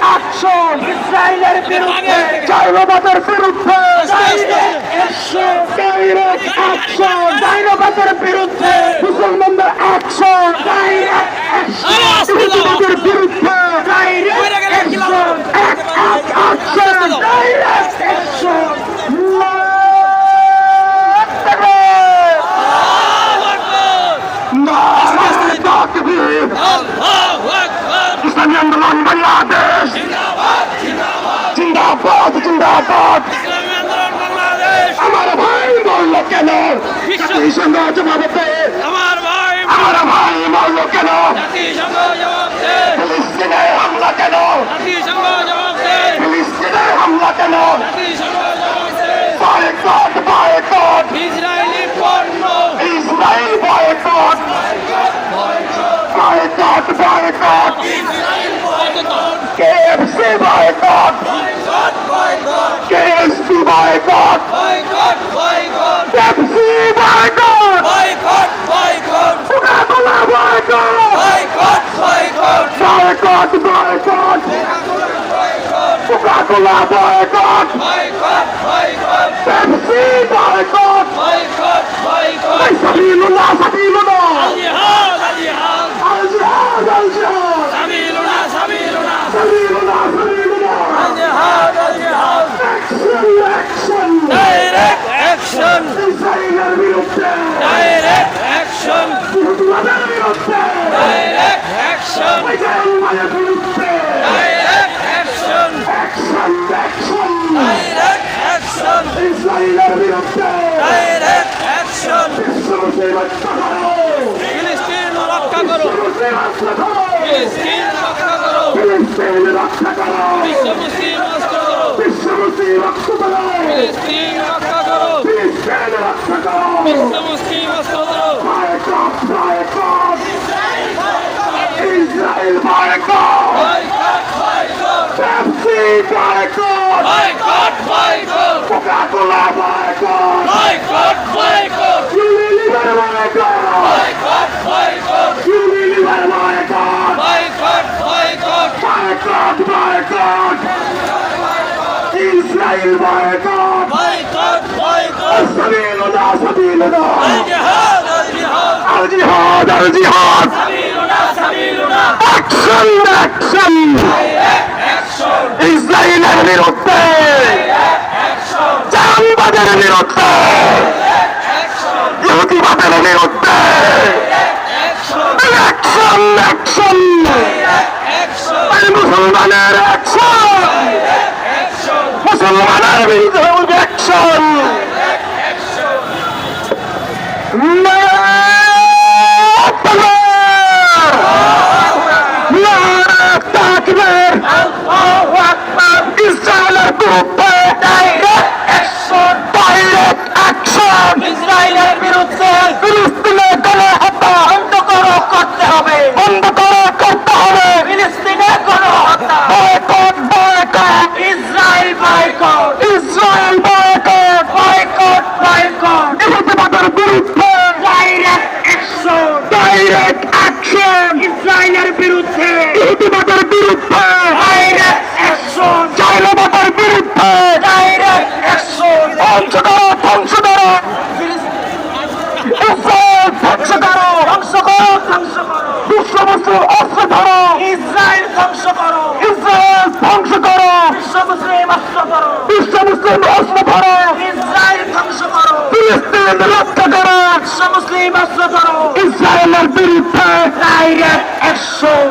action ইসরায়েলের বিরুদ্ধে চাইনাবাদের বিরুদ্ধে ডাইরেক্ট অ্যাকশন চাইনাবাদের বিরুদ্ধে মুসলমানদের অ্যাকশন ডাইরেক্ট অ্যাকশন ইহুদিদের বিরুদ্ধে direct action action direct action ইসলামী আন্দোলন বাংলাদেশ জিন্দাবাদ জিন্দাবাদ আমার ভাই মরল কেন জাতিসংঘ জবাব দে আমার ভাই মরল কেন ফিলিস্তিনে হামলা কেন ফিলিস্তিনে হামলা কেন বয়কট বয়কট ইসরায়েলি পণ্য Israel boycott boycott boycott KFC boycott KFC boycott Pepsi boycott Coca-Cola boycott boycott boycott Coca-Cola boycott Pepsi boycott Sabilullah Sabilullah Al-Jihad Al-Jihad সাবিলুনা সাবিলুনা Sabilullah Sabilullah আল-জিহাদ আল-জিহাদ Action direct action ইসরায়েলের বিরুদ্ধে ডাইরেক্ট অ্যাকশন মুসলমানদের বিরুদ্ধে direct action মুসলমানের বিরুদ্ধে direct action action action direct action ইসরায়েলের বিরুদ্ধে direct action বিশ্বমুসলিম রক্ষা করো ফিলিস্তিন রক্ষা করো মুসলিম রক্ষা করো ফিলিস্তিন রক্ষা করো ফিলিস্তিন রক্ষা করো বিশ্ব মুসলিম রাষ্ট্র করো বিশ্বমুসলিম রক্ষা করো ফিলিস্তিন রক্ষা করো ফিলিস্তিন রক্ষা করো বিশ্ব মুসলিম রাষ্ট্র করো boycott boycott Israel boycott boycott boycott Pepsi boycott boycott boycott Coca-Cola boycott boycott boycott Unilever boycott boycott boycott Unilever boycott boycott boycott boycott boycott Israel boycott boycott boycott Sabilullah Sabilullah আল-জিহাদ আল-জিহাদ Al-Jihad Al-Jihad সাবিলুনা সাবিলুনা Action Action action ইসরায়েলের বিরুদ্ধে চাঁদাবাদের বিরুদ্ধে ইহুদিবাদের বিরুদ্ধে action action মুসলমানের action মুসলমানের বিরুদ্ধে action ইসরায়েলের বিরুদ্ধে direct action ইসরায়েলের বিরুদ্ধে ফিলিস্তিনের গণহত্যা বন্ধ করো করতে হবে বন্ধ করতে হবে ফিলিস্তিনে গণহত্যা boycott boycott Israel boycott Israel boycott boycott boycott ইহুদিবাদের বিরুদ্ধে ডাইরেক্ট অ্যাকশন ডাইরেক্ট অ্যাকশন ইসরায়েলের বিরুদ্ধে ইহুদিবাদের বিরুদ্ধে ডাইরেক্ট অ্যাকশন চাইনাবাদের বিরুদ্ধে ডাইরেক্ট অ্যাকশন ধ্বংস করো ধ্বংস করো ইসরায়েল ধ্বংস করো ধ্বংস করো ধ্বংস করো বিশ্ব মুসলিম অস্ত্র ধরো ইসরায়েল ধ্বংস করো ইসরায়েল ধ্বংস করো বিশ্ব মুসলিম রাষ্ট্র করো বিশ্ব মুসলিম অস্ত্র ধরো ইসরায়েল ধ্বংস করো ফিলিস্তিন রক্ষা করো বিশ্ব মুসলিম রাষ্ট্র করো ইসরায়েলের বিরুদ্ধে direct action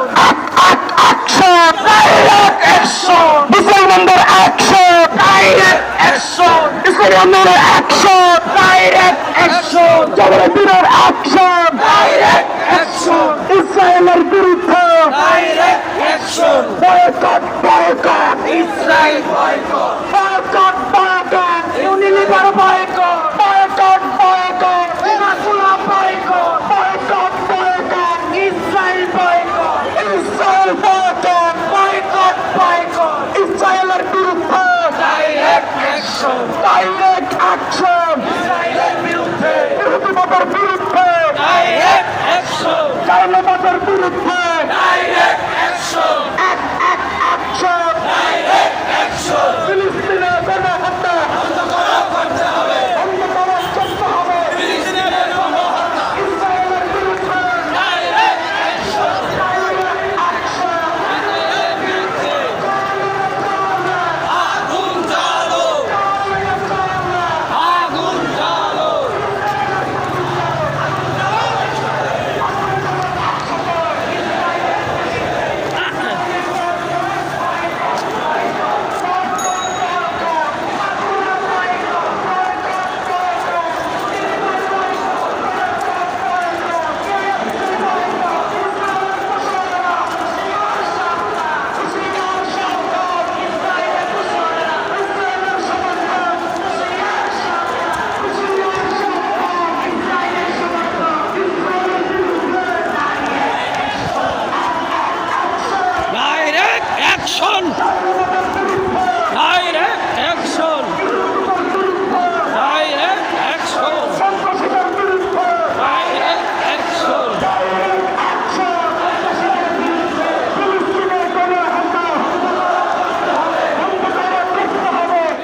action direct action মুসলমানদের অ্যাকশন ডাইরেক্ট অ্যাকশন ইসলামের অ্যাকশন ডাইরেক্ট অ্যাকশন জবরদস্তির অ্যাকশন ডাইরেক্ট অ্যাকশন ইসরায়েলের বিরুদ্ধে direct action boycott boycott Israel boycott boycott boycott Unilever boycott boycott boycott Coca Cola boycott boycott boycott Israel boycott Israel boycott boycott boycott ইসরায়েলের বিরুদ্ধে direct action direct action ইসরায়েলের বিরুদ্ধে ইহুদিবাদের বিরুদ্ধে direct action চাইনাবাদের বিরুদ্ধে direct action action direct action ফিলিস্তিনের গণহত্যা